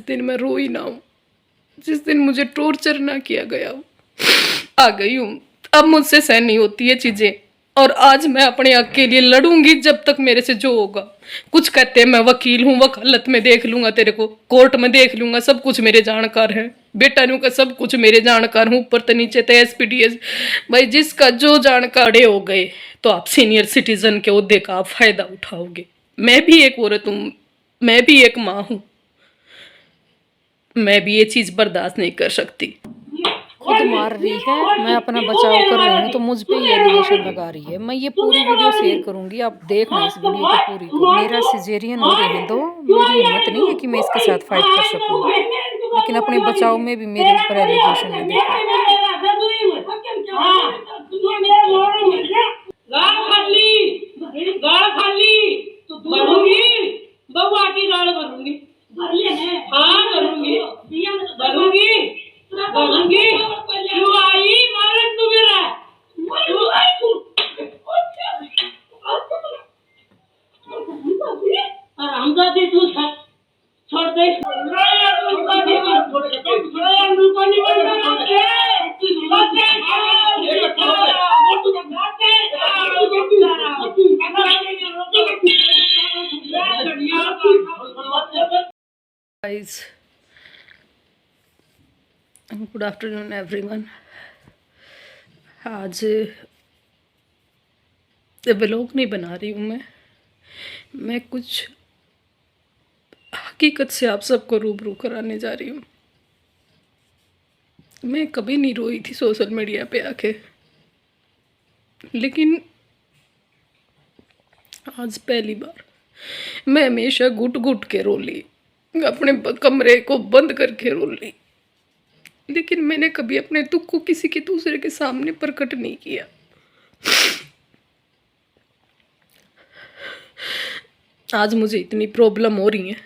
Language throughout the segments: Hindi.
दिन मैं रोई ना हूँ, जिस दिन मुझे टॉर्चर ना किया गया हो। आ गई हूँ, अब मुझसे सहन नहीं होती ये चीज़ें, और आज मैं अपने हक के लिए लड़ूंगी जब तक मेरे से जो होगा। कुछ कहते हैं मैं वकील हूँ, वकालत में देख लूंगा, तेरे को कोर्ट में देख लूंगा, सब कुछ मेरे जानकार है। बेटा नु का सब कुछ मेरे जानकार हूँ, ऊपर तो नीचे तो एसपीडीएस। भाई जिसका जो जानकार हो गए तो आप सीनियर सिटीजन के ओहदे का आप फायदा उठाओगे। मैं भी एक औरत हूँ, मैं भी एक माँ हूँ, मैं भी ये चीज़ बर्दाश्त नहीं कर सकती। खुद मार रही है, मैं अपना बचाव कर रही हूँ तो मुझ पे ही एलिगेशन लगा रही है। मैं ये पूरी वीडियो शेयर करूंगी, आप देखना इस वीडियो को पूरी को। मेरा सिजेरियन हो रहे हैं तो मेरी हिम्मत नहीं है कि मैं इसके साथ फाइट कर सकूं, लेकिन अपने बचाव में भी मेरे ऊपर एलिगेशन है। देखो Guys, गुड आफ्टरनून एवरीवन। आज व्लॉग नहीं बना रही हूँ मैं कुछ हकीकत से आप सबको रूबरू कराने जा रही हूँ। मैं कभी नहीं रोई थी सोशल मीडिया पे आके, लेकिन आज पहली बार। मैं हमेशा घुट घुट के रो ली, अपने कमरे को बंद करके रो ली, लेकिन मैंने कभी अपने दुख को किसी के दूसरे के सामने प्रकट नहीं किया। आज मुझे इतनी प्रॉब्लम हो रही है,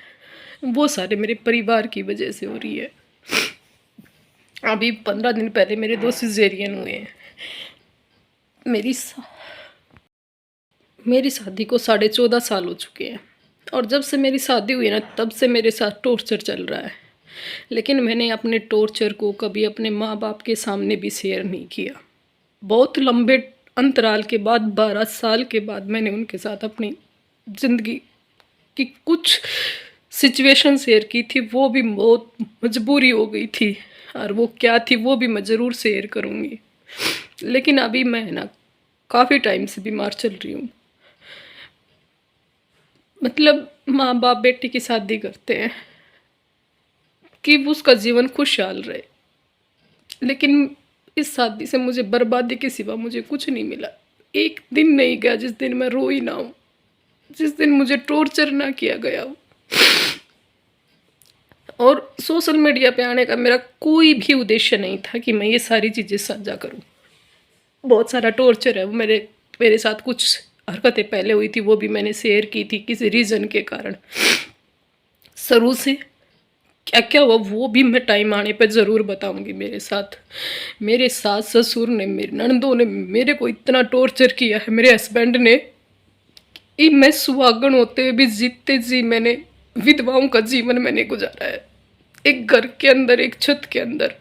वो सारे मेरे परिवार की वजह से हो रही है। अभी 15 दिन पहले मेरे 2 सिजेरियन हुए हैं। मेरी शादी को 14.5 साल हो चुके हैं, और जब से मेरी शादी हुई ना तब से मेरे साथ टॉर्चर चल रहा है। लेकिन मैंने अपने टॉर्चर को कभी अपने माँ बाप के सामने भी शेयर नहीं किया। बहुत लंबे अंतराल के बाद 12 साल के बाद मैंने उनके साथ अपनी ज़िंदगी की कुछ सिचुएशन शेयर की थी, वो भी बहुत मजबूरी हो गई थी, और वो क्या थी वो भी मैं ज़रूर शेयर करूँगी। लेकिन अभी मैं ना काफ़ी टाइम से बीमार चल रही हूँ। मतलब माँ बाप बेटी की शादी करते हैं कि उसका जीवन खुशहाल रहे, लेकिन इस शादी से मुझे बर्बादी के सिवा मुझे कुछ नहीं मिला। एक दिन नहीं गया जिस दिन मैं रोई ना हूँ, जिस दिन मुझे टॉर्चर ना किया गया हो। और सोशल मीडिया पे आने का मेरा कोई भी उद्देश्य नहीं था कि मैं ये सारी चीज़ें साझा करूँ। बहुत सारा टॉर्चर है, वो मेरे साथ कुछ हरकतें पहले हुई थी, वो भी मैंने शेयर की थी किसी रीज़न के कारण। शुरू से क्या क्या हुआ वो भी मैं टाइम आने पर ज़रूर बताऊंगी। मेरे सास ससुर ने, मेरे ननदों ने मेरे को इतना टॉर्चर किया है, मेरे हस्बैंड ने, कि मैं सुहागन होते हुए भी जीते जी मैंने विधवाओं का जीवन मैंने गुजारा है, एक घर के अंदर, एक छत के अंदर।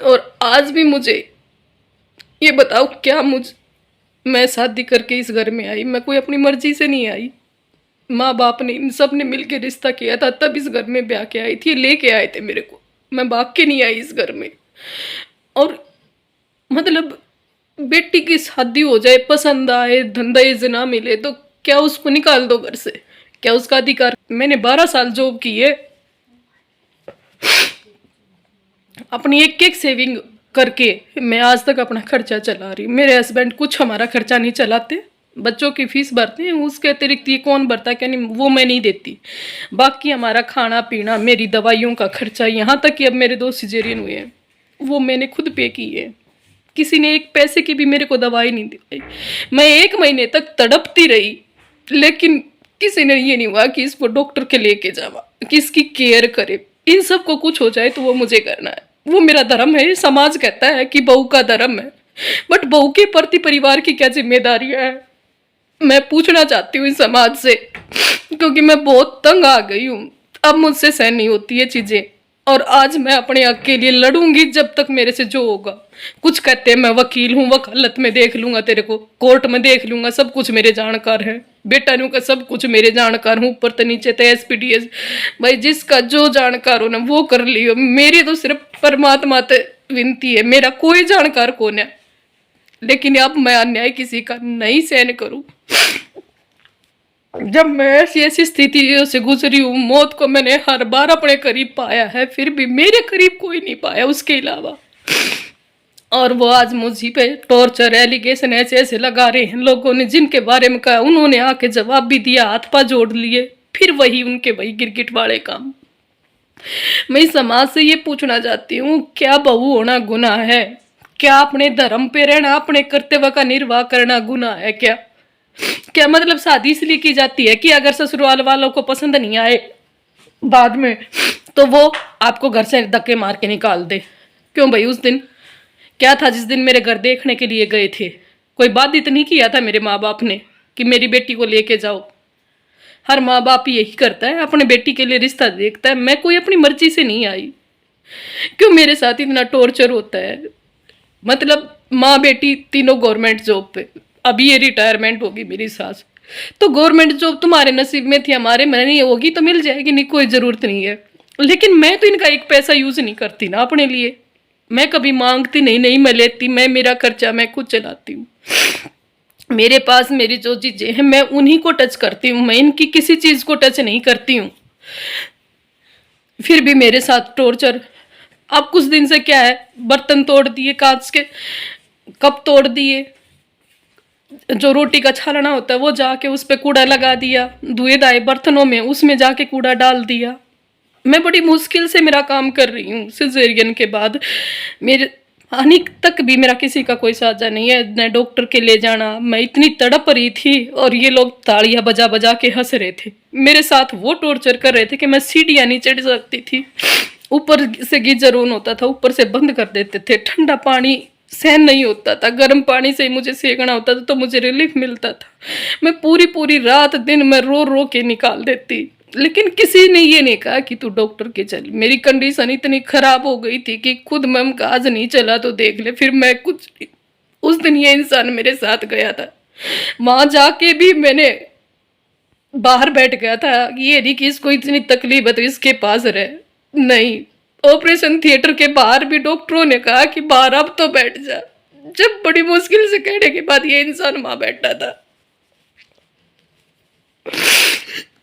और आज भी मुझे ये बताओ, क्या मैं शादी करके इस घर में आई, मैं कोई अपनी मर्जी से नहीं आई। माँ बाप ने, इन सब ने मिलकर रिश्ता किया था, तब इस घर में ब्याह के आई थी, लेके आए थे मेरे को। मैं भाग के नहीं आई इस घर में। और मतलब बेटी की शादी हो जाए, पसंद आए, धंधा इज्जत ना मिले तो क्या उसको निकाल दो घर से? क्या उसका अधिकार? मैंने 12 साल जॉब की है, अपनी एक एक सेविंग करके मैं आज तक अपना खर्चा चला रही हूँ। मेरे हस्बैंड कुछ हमारा खर्चा नहीं चलाते, बच्चों की फीस भरते हैं, उसके अतिरिक्त ये कौन भरता है क्या नहीं, वो मैं नहीं देती। बाकी हमारा खाना पीना, मेरी दवाइयों का खर्चा, यहाँ तक कि अब मेरे 2 सिजेरियन हुए हैं वो मैंने खुद पे की है। किसी ने एक पैसे की भी मेरे को दवाई नहीं दी। मैं 1 महीने तक तड़पती रही, लेकिन किसी ने ये नहीं हुआ कि इसको डॉक्टर के लेके जावा, कि इसकी केयर करे। इन सब को कुछ हो जाए तो वो मुझे करना है, वो मेरा धर्म है। समाज कहता है कि बहू का धर्म है, बट बहू के प्रति परिवार की क्या जिम्मेदारियां हैं, मैं पूछना चाहती हूँ इस समाज से, क्योंकि मैं बहुत तंग आ गई हूँ। अब मुझसे सहन नहीं होती ये चीजें, और आज मैं अपने हक के लिए लड़ूंगी जब तक मेरे से जो होगा। कुछ कहते हैं मैं वकील हूँ, वकालत में देख लूंगा, तेरे को कोर्ट में देख लूंगा, सब कुछ मेरे जानकार है बेटा नु का, सब कुछ मेरे जानकार हूँ, ऊपर तो नीचे तो एसपीडीएस। भाई जिसका जो जानकार हो ना वो कर लियो, मेरी तो सिर्फ परमात्मा ते विनती है, मेरा कोई जानकार कौन है। लेकिन अब मैं अन्याय किसी का नहीं सहन करूं। जब मैं ऐसी ऐसी स्थितियों से गुजरी हूँ, मौत को मैंने हर बार अपने करीब पाया है, फिर भी मेरे करीब कोई नहीं पाया उसके अलावा। और वो आज मुझी पे टॉर्चर एलिगेशन ऐसे ऐसे लगा रहे हैं लोगों ने, जिनके बारे में कहा उन्होंने आके जवाब भी दिया, हाथ पा जोड़ लिए, फिर वही उनके वही गिरगिट वाले काम। मैं समाज से ये पूछना चाहती हूँ, क्या बहू होना गुनाह है? क्या अपने धर्म पे रहना, अपने कर्तव्य का निर्वाह करना गुनाह है क्या? क्या मतलब शादी इसलिए की जाती है कि अगर ससुराल वालों को पसंद नहीं आए बाद में तो वो आपको घर से धक्के मार के निकाल दे? क्यों भाई, उस दिन क्या था जिस दिन मेरे घर देखने के लिए गए थे? कोई बाधित नहीं किया था मेरे माँ बाप ने कि मेरी बेटी को लेके जाओ। हर माँ बाप यही करता है, अपने बेटी के लिए रिश्ता देखता है। मैं कोई अपनी मर्जी से नहीं आई, क्यों मेरे साथ इतना टॉर्चर होता है? मतलब माँ बेटी तीनों गवर्नमेंट जॉब पे, अभी ये रिटायरमेंट होगी मेरी सास, तो गवर्नमेंट जॉब तुम्हारे नसीब में थी, हमारे में नहीं होगी तो मिल जाएगी, नहीं कोई ज़रूरत नहीं है। लेकिन मैं तो इनका एक पैसा यूज़ नहीं करती ना अपने लिए, मैं कभी मांगती नहीं, नहीं मैं लेती, मैं मेरा खर्चा मैं खुद चलाती हूँ। मेरे पास मेरी जो चीज़ें हैं मैं उन्हीं को टच करती हूँ, मैं इनकी किसी चीज़ को टच नहीं करती हूँ। फिर भी मेरे साथ टॉर्चर। अब कुछ दिन से क्या है, बर्तन तोड़ दिए, कांच के कप तोड़ दिए, जो रोटी का छालना होता है वो जाके उस पे कूड़ा लगा दिया, धुए धाए बर्तनों में उसमें जाके कूड़ा डाल दिया। मैं बड़ी मुश्किल से मेरा काम कर रही हूँ सिजेरियन के बाद। मेरे आने तक भी मेरा किसी का कोई साझा नहीं है, न डॉक्टर के ले जाना। मैं इतनी तड़प रही थी और ये लोग तालियां बजा बजा के हंस रहे थे। मेरे साथ वो टॉर्चर कर रहे थे कि मैं सीढ़ियाँ नहीं चढ़ सकती थी, ऊपर से गीजर ऑन होता था, ऊपर से बंद कर देते थे, ठंडा पानी सहन नहीं होता था, गर्म पानी से ही मुझे सेकना होता था तो मुझे रिलीफ मिलता था। मैं पूरी पूरी रात दिन में रो रो के निकाल देती, लेकिन किसी ने ये नहीं कहा कि तू डॉक्टर के चल। मेरी कंडीशन इतनी खराब हो गई थी कि खुद मैं आज नहीं चला तो देख ले। फिर मैं कुछ, उस दिन ये इंसान मेरे साथ गया था, वहां जाके भी मैंने बाहर बैठ गया था, ये नहीं कि इसको इतनी तकलीफ है तो इसके पास रहे, नहीं। ऑपरेशन थिएटर के बाहर भी डॉक्टरों ने कहा कि बाहर अब तो बैठ जा। जब बड़ी मुश्किल से कहने के बाद ये इंसान वहां बैठा था,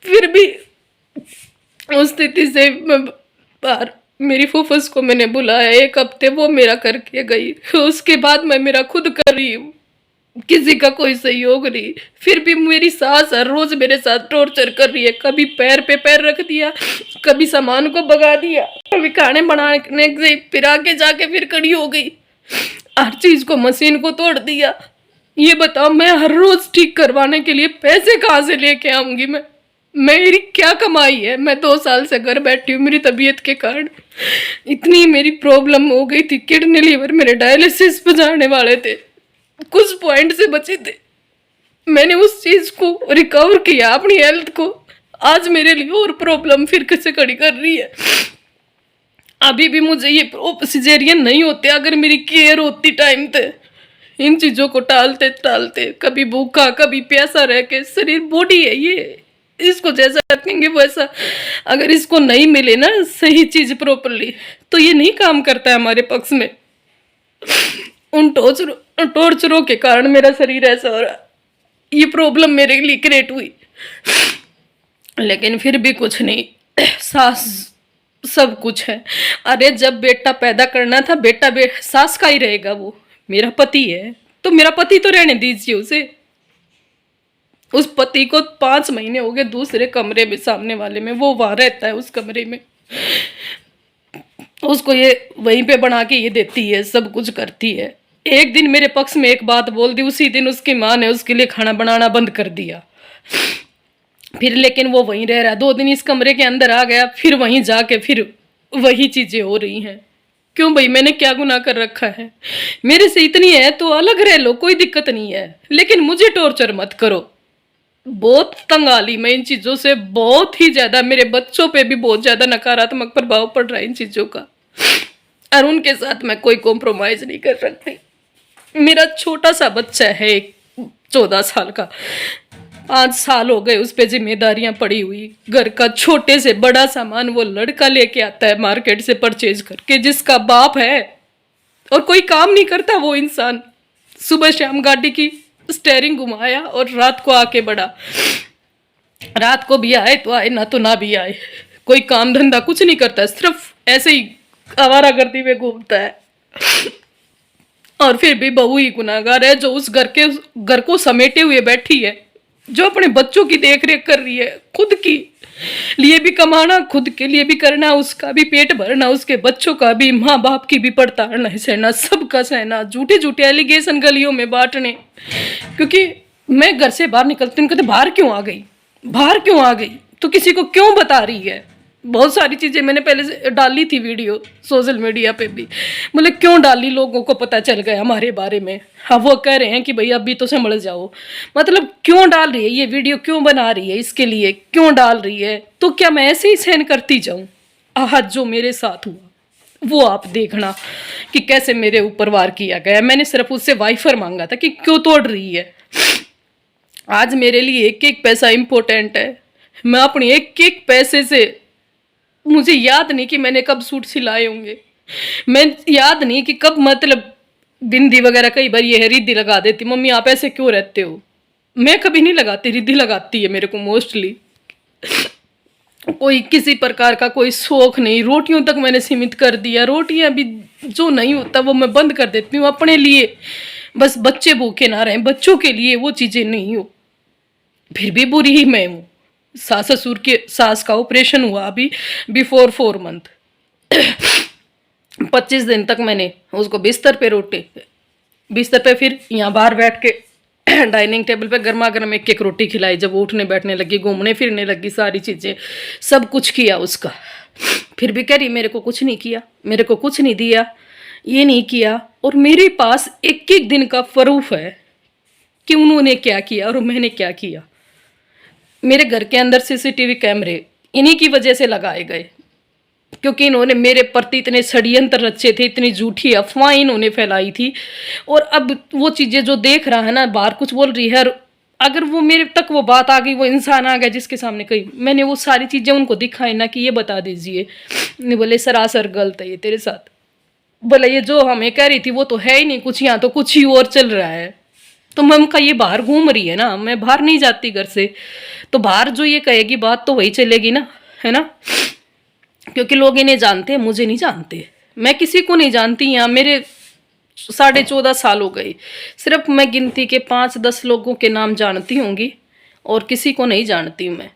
फिर भी उस स्थिति से मैं बाहर, मेरी फूफस को मैंने बुलाया, 1 हफ्ते वो मेरा करके गई, उसके बाद मैं मेरा खुद कर रही हूँ, किसी का कोई सहयोग नहीं। फिर भी मेरी सास हर रोज मेरे साथ टॉर्चर कर रही है, कभी पैर पे पैर रख दिया, कभी सामान को भगा दिया, कभी खाने बनाने से फिर आके जाके फिर खड़ी हो गई, हर चीज को मशीन को तोड़ दिया। ये बताओ मैं हर रोज ठीक करवाने के लिए पैसे कहाँ से लेके आऊंगी? मेरी क्या कमाई है? मैं 2 साल से घर बैठी हूँ, मेरी तबीयत के कारण इतनी मेरी प्रॉब्लम हो गई थी, किडनी लीवर मेरे डायलिसिस पे जाने वाले थे, कुछ पॉइंट से बचे थे, मैंने उस चीज को रिकवर किया अपनी हेल्थ को। आज मेरे लिए और प्रॉब्लम फिर कैसे खड़ी कर रही है। अभी भी मुझे ये सिजेरियन नहीं होते अगर मेरी केयर होती टाइम पे, इन चीजों को टालते टालते, कभी भूखा कभी प्यासा रह के, शरीर बॉडी है ये, इसको जैसा रखेंगे वैसा, अगर इसको नहीं मिले ना सही चीज प्रॉपरली तो ये नहीं काम करता है हमारे पक्ष में। उन टॉर्चरों के कारण मेरा शरीर ऐसा हो रहा, ये प्रॉब्लम मेरे लिए क्रिएट हुई। लेकिन फिर भी कुछ नहीं, सास सब कुछ है। अरे जब बेटा पैदा करना था, बेटा सास का ही रहेगा, वो मेरा पति है तो मेरा पति तो रहने दीजिए उसे। उस पति को 5 महीने हो गए दूसरे कमरे में, सामने वाले में, वो वहां रहता है उस कमरे में, उसको ये वहीं पे बना के ये देती है, सब कुछ करती है। एक दिन मेरे पक्ष में एक बात बोल दी, उसी दिन उसकी माँ ने उसके लिए खाना बनाना बंद कर दिया। फिर लेकिन वो वहीं रह रहा, 2 दिन इस कमरे के अंदर आ गया, फिर वहीं जाके फिर वही चीजें हो रही हैं। क्यों भाई, मैंने क्या गुनाह कर रखा है? मेरे से इतनी है तो अलग रह लो, कोई दिक्कत नहीं है, लेकिन मुझे टॉर्चर मत करो। बहुत तंग आ ली मैं इन चीज़ों से, बहुत ही ज़्यादा। मेरे बच्चों पे भी बहुत ज़्यादा नकारात्मक प्रभाव पड़ रहा है इन चीज़ों का, और उनके साथ मैं कोई कॉम्प्रोमाइज़ नहीं कर सकती। मेरा छोटा सा बच्चा है, एक 14 साल का, 5 साल हो गए उस पे जिम्मेदारियां पड़ी हुई। घर का छोटे से बड़ा सामान वो लड़का लेके आता है मार्केट से परचेज करके, जिसका बाप है और कोई काम नहीं करता वो इंसान। सुबह शाम गाड़ी की स्टेयरिंग घुमाया और रात को आके बढ़ा। रात को भी आए तो आए, ना भी आए। कोई काम धंधा कुछ नहीं करता, सिर्फ ऐसे ही आवारागर्दी में घूमता है। और फिर भी बहू ही गुनाहगार है, जो उस घर को समेटे हुए बैठी है, जो अपने बच्चों की देख रेख कर रही है। खुद की लिए भी कमाना, खुद के लिए भी करना, उसका भी पेट भरना, उसके बच्चों का भी, माँ बाप की भी पड़ताल सहना, सबका सहना, झूठे झूठे एलिगेशन गलियों में बांटने। क्योंकि मैं घर से बाहर निकलती हूँ, कहते बाहर क्यों आ गई, बाहर क्यों आ गई, तो किसी को क्यों बता रही है। बहुत सारी चीज़ें मैंने पहले से डाली थी वीडियो सोशल मीडिया पे भी, बोले क्यों डाली, लोगों को पता चल गया हमारे बारे में। हाँ, वो कह रहे हैं कि भाई अभी तो संभल जाओ। मतलब क्यों डाल रही है ये वीडियो, क्यों बना रही है, इसके लिए क्यों डाल रही है। तो क्या मैं ऐसे ही सहन करती जाऊँ? आज जो मेरे साथ हुआ वो आप देखना कि कैसे मेरे ऊपर वार किया गया। मैंने सिर्फ उससे वाइफर मांगा था कि क्यों तोड़ रही है। आज मेरे लिए एक एक पैसा इम्पोर्टेंट है। मैं अपनी एक एक पैसे से, मुझे याद नहीं कि मैंने कब सूट सिलाए होंगे, मैं याद नहीं कि कब, मतलब बिंदी वगैरह कई बार ये है रिद्धि लगा देती, मम्मी आप ऐसे क्यों रहते हो। मैं कभी नहीं लगाती, रिद्धि लगाती है मेरे को मोस्टली। कोई किसी प्रकार का कोई शौक नहीं, रोटियों तक मैंने सीमित कर दिया। रोटियां भी जो नहीं होता वो मैं बंद कर देती हूँ अपने लिए, बस बच्चे भूखे ना रहें, बच्चों के लिए वो चीज़ें नहीं हो। फिर भी बुरी ही मैं हूँ। सास ससुर के, सास का ऑपरेशन हुआ अभी बिफोर 4 मंथ। 25 दिन तक मैंने उसको बिस्तर पे रोटे, बिस्तर पे, फिर यहाँ बाहर बैठ के डाइनिंग टेबल पे गर्मा गर्म एक एक रोटी खिलाई। जब वो उठने बैठने लगी, घूमने फिरने लगी, सारी चीज़ें सब कुछ किया उसका, फिर भी कह रही मेरे को कुछ नहीं किया, मेरे को कुछ नहीं दिया, ये नहीं किया। और मेरे पास एक एक दिन का प्रूफ है कि उन्होंने क्या किया और मैंने क्या किया। मेरे घर के अंदर सीसीटीवी कैमरे इन्हीं की वजह से लगाए गए, क्योंकि इन्होंने मेरे प्रति इतने षड्यंत्र रचे थे, इतनी झूठी अफवाहें इन्होंने फैलाई थी। और अब वो चीज़ें जो देख रहा है ना, बाहर कुछ बोल रही है, और अगर वो मेरे तक वो बात आ गई, वो इंसान आ गया जिसके सामने कही, मैंने वो सारी चीज़ें उनको दिखाई ना कि ये बता दीजिए, नहीं बोले सरासर गलत है ये तेरे साथ। बोला ये जो हमें कह रही थी वो तो है ही नहीं कुछ, यहाँ तो कुछ ही और चल रहा है। तो मैं उनका ये बाहर घूम रही है ना, मैं बाहर नहीं जाती घर से, तो बाहर जो ये कहेगी बात तो वही चलेगी ना, है ना। क्योंकि लोग इन्हें जानते हैं, मुझे नहीं जानते, मैं किसी को नहीं जानती। यहाँ मेरे 14.5 साल हो गए, सिर्फ मैं गिनती के 5-10 लोगों के नाम जानती होंगी, और किसी को नहीं जानती मैं।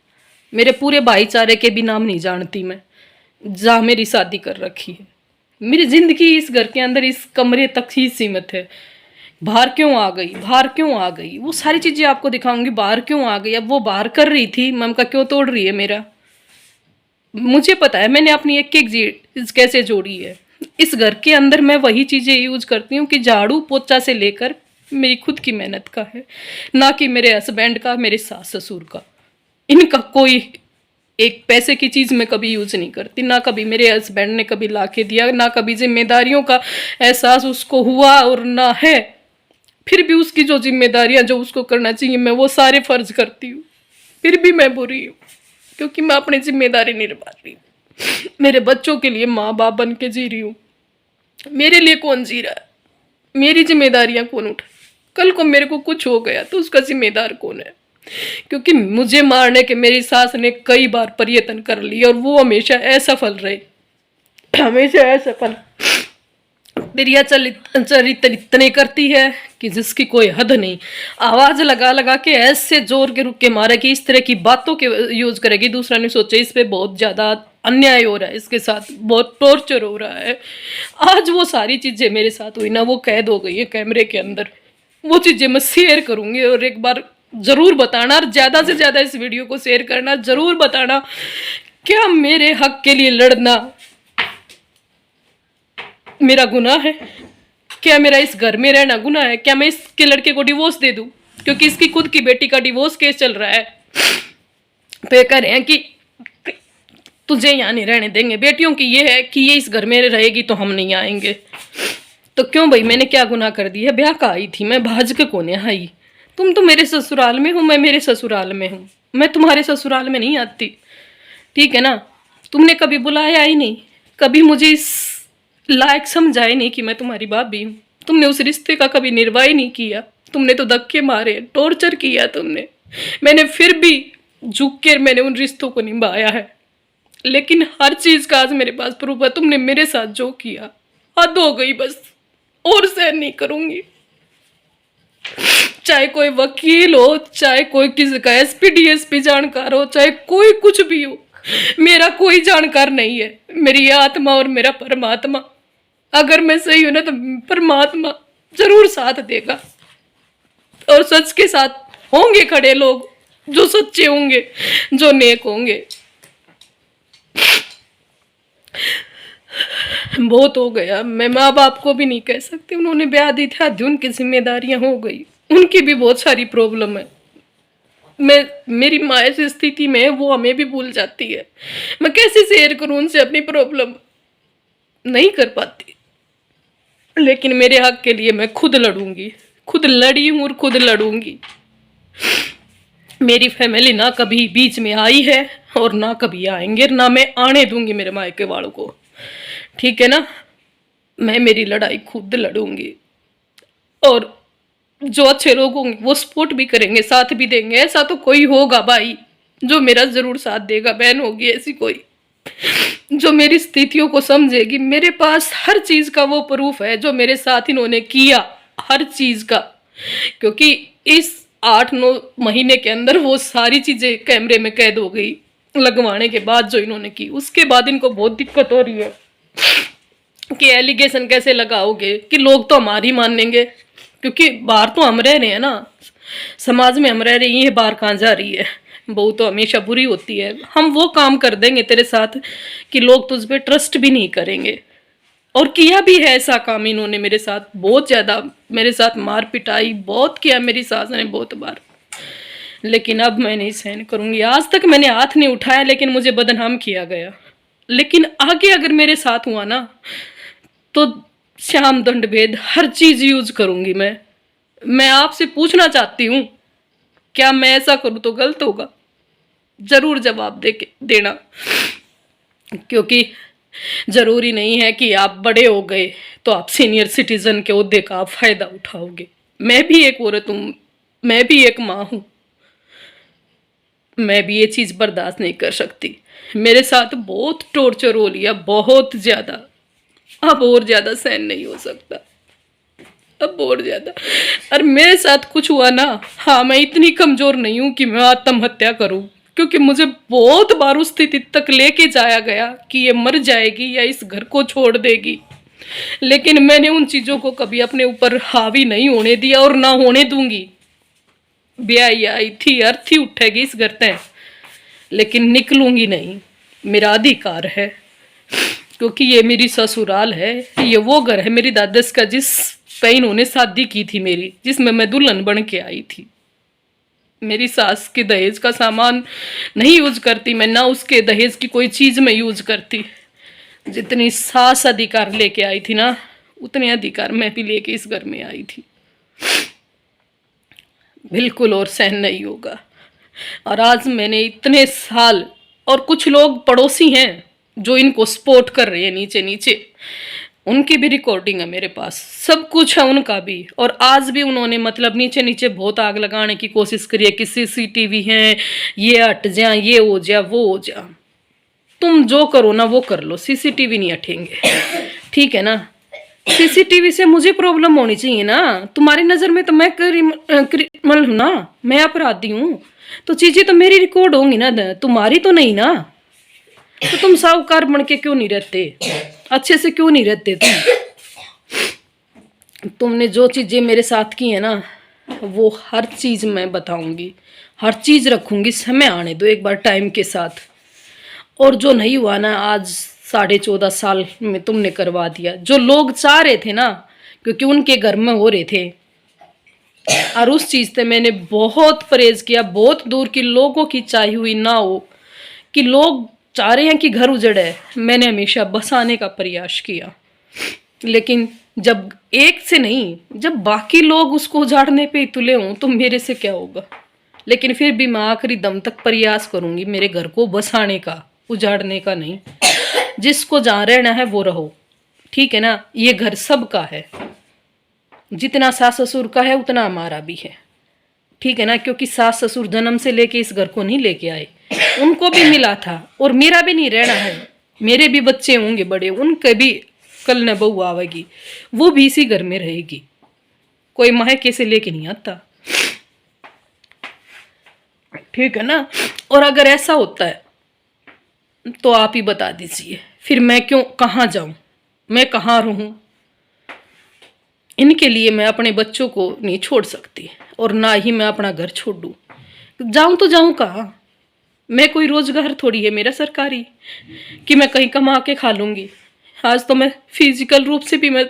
मेरे पूरे भाईचारे के भी नाम नहीं जानती मैं, जहाँ मेरी शादी कर रखी है। मेरी जिंदगी इस घर के अंदर, इस कमरे तक ही सीमित है। बाहर क्यों आ गई, बाहर क्यों आ गई, वो सारी चीज़ें आपको दिखाऊंगी। बाहर क्यों आ गई, अब वो बाहर कर रही थी, मम का क्यों तोड़ रही है मेरा, मुझे पता है। मैंने अपनी एक एक चीज कैसे जोड़ी है। इस घर के अंदर मैं वही चीज़ें यूज करती हूँ कि झाड़ू पोछा से लेकर मेरी खुद की मेहनत का है, ना कि मेरे हस्बैंड का, मेरे सास ससुर का। इनका कोई एक पैसे की चीज़ मैं कभी यूज नहीं करती, ना कभी मेरे हस्बैंड ने कभी ला के दिया, ना कभी जिम्मेदारियों का एहसास उसको हुआ और ना है। फिर भी उसकी जो जिम्मेदारियां जो उसको करना चाहिए, मैं वो सारे फर्ज करती हूँ। फिर भी मैं बुरी हूँ, क्योंकि मैं अपनी जिम्मेदारी नहीं निभा रही हूँ। मेरे बच्चों के लिए माँ बाप बन के जी रही हूँ। मेरे लिए कौन जी रहा है, मेरी जिम्मेदारियां कौन उठा, कल को मेरे को कुछ हो गया तो उसका जिम्मेदार कौन है। क्योंकि मुझे मारने के मेरी सास ने कई बार प्रयत्न कर लिए, और वो हमेशा असफल रहे, हमेशा असफल। प्रिया चरित्र इतने करती है कि जिसकी कोई हद नहीं। आवाज लगा लगा के ऐसे जोर के रुक के मारेगी, इस तरह की बातों के यूज करेगी, दूसरा नहीं सोचे इस पे बहुत ज्यादा अन्याय हो रहा है, इसके साथ बहुत टॉर्चर हो रहा है। आज वो सारी चीजें मेरे साथ हुई ना, वो कैद हो गई है कैमरे के अंदर। वो चीजें मैं शेयर करूंगी, और एक बार जरूर बताना, और ज्यादा से ज्यादा इस वीडियो को शेयर करना, जरूर बताना क्या मेरे हक के लिए लड़ना मेरा गुनाह है, क्या मेरा इस घर में रहना गुनाह है, क्या मैं इसके लड़के को डिवोर्स दे दूं, क्योंकि इसकी खुद की बेटी का डिवोर्स केस चल रहा है। तो ये कह रहे हैं कि तुझे यहाँ नहीं रहने देंगे। बेटियों की ये है कि ये इस घर में रहेगी तो हम नहीं आएंगे। तो क्यों भाई, मैंने क्या गुनाह कर दिया? ब्याह का आई थी मैं, भाज के कोने आई। तुम तो मेरे ससुराल में हो, मैं मेरे ससुराल में हूँ, मैं तुम्हारे ससुराल में नहीं आती, ठीक है ना। तुमने कभी बुलाया ही नहीं, कभी मुझे इस लायक समझा ही नहीं कि मैं तुम्हारी भाभी हूँ। तुमने उस रिश्ते का कभी निर्वाह ही नहीं किया। तुमने तो धक्के मारे, टॉर्चर किया तुमने। मैंने फिर भी झुक कर मैंने उन रिश्तों को निभाया है। लेकिन हर चीज का आज मेरे पास प्रूफ है। तुमने मेरे साथ जो किया, हद हो गई बस, और सहन नहीं करूंगी। चाहे कोई वकील हो, चाहे कोई किसी का एसपी डीएसपी जानकार हो, चाहे कोई कुछ भी हो, मेरा कोई जानकार नहीं है। मेरी आत्मा और मेरा परमात्मा, अगर मैं सही हूं ना तो परमात्मा जरूर साथ देगा। और सच के साथ होंगे खड़े लोग, जो सच्चे होंगे, जो नेक होंगे। बहुत हो गया। मैं माँ बाप को भी नहीं कह सकती, उन्होंने ब्याह दी थी, आधी उनकी जिम्मेदारियां हो गई, उनकी भी बहुत सारी प्रॉब्लम है। मेरी माँ ऐसी स्थिति में है, वो हमें भी भूल जाती है। मैं कैसे शेयर करूं उनसे अपनी प्रॉब्लम? नहीं कर पाती। लेकिन मेरे हक के लिए मैं खुद लड़ूंगी, खुद लड़ी हूं और खुद लड़ूंगी। मेरी फैमिली ना कभी बीच में आई है और ना कभी आएंगे, ना मैं आने दूंगी मेरे मायके वालों को, ठीक है ना। मैं मेरी लड़ाई खुद लड़ूंगी और जो अच्छे लोग होंगे वो सपोर्ट भी करेंगे, साथ भी देंगे। ऐसा तो कोई होगा भाई जो मेरा जरूर साथ देगा, बहन होगी ऐसी कोई जो मेरी स्थितियों को समझेगी। मेरे पास हर चीज का वो प्रूफ है जो मेरे साथ इन्होंने किया, हर चीज का। क्योंकि इस 8-9 महीने के अंदर वो सारी चीजें कैमरे में कैद हो गई लगवाने के बाद जो इन्होंने की। उसके बाद इनको बहुत दिक्कत हो रही है कि एलिगेशन कैसे लगाओगे, कि लोग तो हमारी मानेंगे। क्योंकि बाहर तो हम रह रहे हैं ना, समाज में हम रह रही हैं, बाहर कहाँ जा रही है। बहू तो हमेशा बुरी होती है। हम वो काम कर देंगे तेरे साथ कि लोग तुझ पे ट्रस्ट भी नहीं करेंगे। और किया भी है ऐसा काम इन्होंने मेरे साथ, बहुत ज़्यादा मेरे साथ मार पिटाई बहुत किया मेरी सास ने, बहुत बार। लेकिन अब मैं नहीं सहन करूंगी। आज तक मैंने हाथ नहीं उठाया, लेकिन मुझे बदनाम किया गया। लेकिन आगे अगर मेरे साथ हुआ ना तो श्याम दंड भेद हर चीज यूज करूंगी मैं आपसे पूछना चाहती हूँ, क्या मैं ऐसा करूँ तो गलत होगा? जरूर जवाब देना। क्योंकि जरूरी नहीं है कि आप बड़े हो गए तो आप सीनियर सिटीजन के ओहदे का आप फायदा उठाओगे। मैं भी एक औरत हूँ, मैं भी एक माँ हूँ, मैं भी ये चीज बर्दाश्त नहीं कर सकती। मेरे साथ बहुत टॉर्चर हो लिया, बहुत ज्यादा। अब और ज्यादा सहन नहीं हो सकता, अब और ज्यादा। और मेरे साथ कुछ हुआ ना, हाँ, मैं इतनी कमजोर नहीं हूं कि मैं आत्महत्या करूं। क्योंकि मुझे बहुत बार उस स्थिति तक लेके जाया गया कि ये मर जाएगी या इस घर को छोड़ देगी। लेकिन मैंने उन चीजों को कभी अपने ऊपर हावी नहीं होने दिया और ना होने दूंगी। ब्याही आई थी, अर्थी उठेगी इस घर तय, लेकिन निकलूंगी नहीं। मेरा अधिकार है, क्योंकि ये मेरी ससुराल है, ये वो घर है मेरी दादस का जिस पे इन्होंने शादी की थी मेरी, जिसमें मैं दुल्हन बन के आई थी। मेरी सास के दहेज का सामान नहीं यूज करती मैं, ना उसके दहेज की कोई चीज में यूज करती। जितनी सास अधिकार लेके आई थी ना, उतने अधिकार मैं भी लेके इस घर में आई थी। बिल्कुल और सहन नहीं होगा। और आज मैंने इतने साल, और कुछ लोग पड़ोसी हैं जो इनको सपोर्ट कर रहे हैं नीचे नीचे, उनकी भी रिकॉर्डिंग है मेरे पास, सब कुछ है उनका भी। और आज भी उन्होंने मतलब नीचे नीचे बहुत आग लगाने की कोशिश करी है कि सीसीटीवी है, ये हट जा, ये हो जा, वो हो जा। तुम जो करो ना वो कर लो, सीसीटीवी नहीं हटेंगे, ठीक है ना। सीसीटीवी से मुझे प्रॉब्लम होनी चाहिए ना। तुम्हारी नज़र में तो मैं क्रिमिनल हूँ ना, मैं अपराधी हूँ, तो चीज़ें तो मेरी रिकॉर्ड होंगी ना, तुम्हारी तो नहीं ना। तो तुम साहूकार बन के क्यों नहीं रहते, अच्छे से क्यों नहीं रहते तुमने जो चीज़ें मेरे साथ की है ना, वो हर चीज़ मैं बताऊंगी, हर चीज़ रखूंगी। समय आने दो एक बार टाइम के साथ। और जो नहीं हुआ ना, आज 14.5 साल में तुमने करवा दिया। जो लोग चाह रहे थे ना, क्योंकि उनके घर में हो रहे थे, और उस चीज़ से मैंने बहुत परहेज किया, बहुत दूर की लोगों की चाही हुई ना हो कि लोग चाह रहे हैं कि घर उजड़े, मैंने हमेशा बसाने का प्रयास किया। लेकिन जब एक से नहीं, जब बाकी लोग उसको उजाड़ने पे ही तुले हों तो मेरे से क्या होगा। लेकिन फिर भी मैं आखिरी दम तक प्रयास करूंगी मेरे घर को बसाने का, उजाड़ने का नहीं। जिसको जहाँ रहना है वो रहो, ठीक है ना। ये घर सबका है, जितना सास ससुर का है उतना हमारा भी है, ठीक है ना। क्योंकि सास ससुर जन्म से लेके इस घर को नहीं लेके आए, उनको भी मिला था और मेरा भी नहीं रहना है। मेरे भी बच्चे होंगे बड़े, उनके भी कल न बहू आवेगी, वो भी इसी घर में रहेगी, कोई मायके से लेके नहीं आता, ठीक है ना। और अगर ऐसा होता है तो आप ही बता दीजिए, फिर मैं क्यों, कहाँ जाऊं, मैं कहाँ रहूं। इनके लिए मैं अपने बच्चों को नहीं छोड़ सकती और ना ही मैं अपना घर छोड़ दूं। जाऊं तो जाऊं कहाँ, मैं कोई रोजगार थोड़ी है मेरा सरकारी कि मैं कहीं कमा के खा लूंगी। आज तो मैं फिजिकल रूप से भी मैं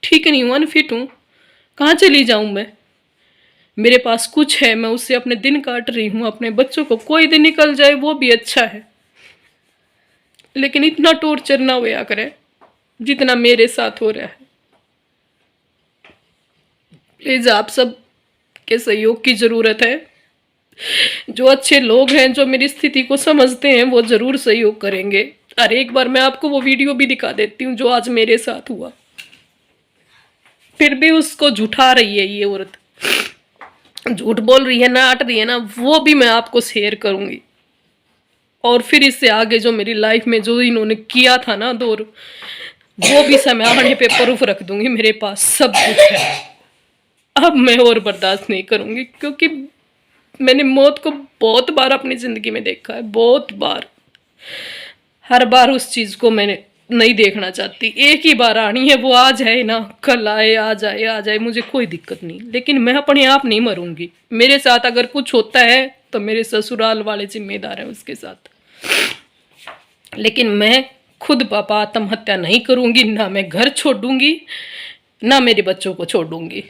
ठीक नहीं हूँ, अनफिट हूँ, कहाँ चली जाऊं मैं। मेरे पास कुछ है, मैं उससे अपने दिन काट रही हूँ, अपने बच्चों को कोई दिन निकल जाए वो भी अच्छा है। लेकिन इतना टॉर्चर ना होया करे जितना मेरे साथ हो रहा है। प्लीज आप सब के सहयोग की जरूरत है। जो अच्छे लोग हैं, जो मेरी स्थिति को समझते हैं, वो जरूर सहयोग करेंगे। और एक बार मैं आपको वो वीडियो भी दिखा देती हूँ जो आज मेरे साथ हुआ। फिर भी उसको झूठा रही है ये औरत, झूठ बोल रही है, नाट रही है ना, वो भी मैं आपको शेयर करूंगी। और फिर इससे आगे जो मेरी लाइफ में जो इन्होंने किया था ना दौर, वो भी समय आने पे प्रूफ रख दूंगी, मेरे पास सब कुछ है। अब मैं और बर्दाश्त नहीं करूंगी, क्योंकि मैंने मौत को बहुत बार अपनी जिंदगी में देखा है, बहुत बार। हर बार उस चीज को मैंने नहीं देखना चाहती। एक ही बार आनी है, वो आ जाए ना, कल आए, आ जाए, आ जाए, मुझे कोई दिक्कत नहीं। लेकिन मैं अपने आप नहीं मरूंगी। मेरे साथ अगर कुछ होता है तो मेरे ससुराल वाले जिम्मेदार हैं उसके साथ। लेकिन मैं खुद पापा आत्महत्या नहीं करूंगी, ना मैं घर छोड़ूंगी, ना मेरे बच्चों को छोड़ूंगी।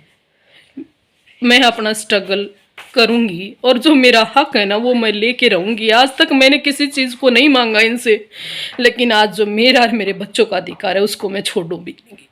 मैं अपना स्ट्रगल करूंगी और जो मेरा हक है ना वो मैं लेके रहूंगी। आज तक मैंने किसी चीज को नहीं मांगा इनसे, लेकिन आज जो मेरा और मेरे बच्चों का अधिकार है उसको मैं छोड़ू भी नहीं।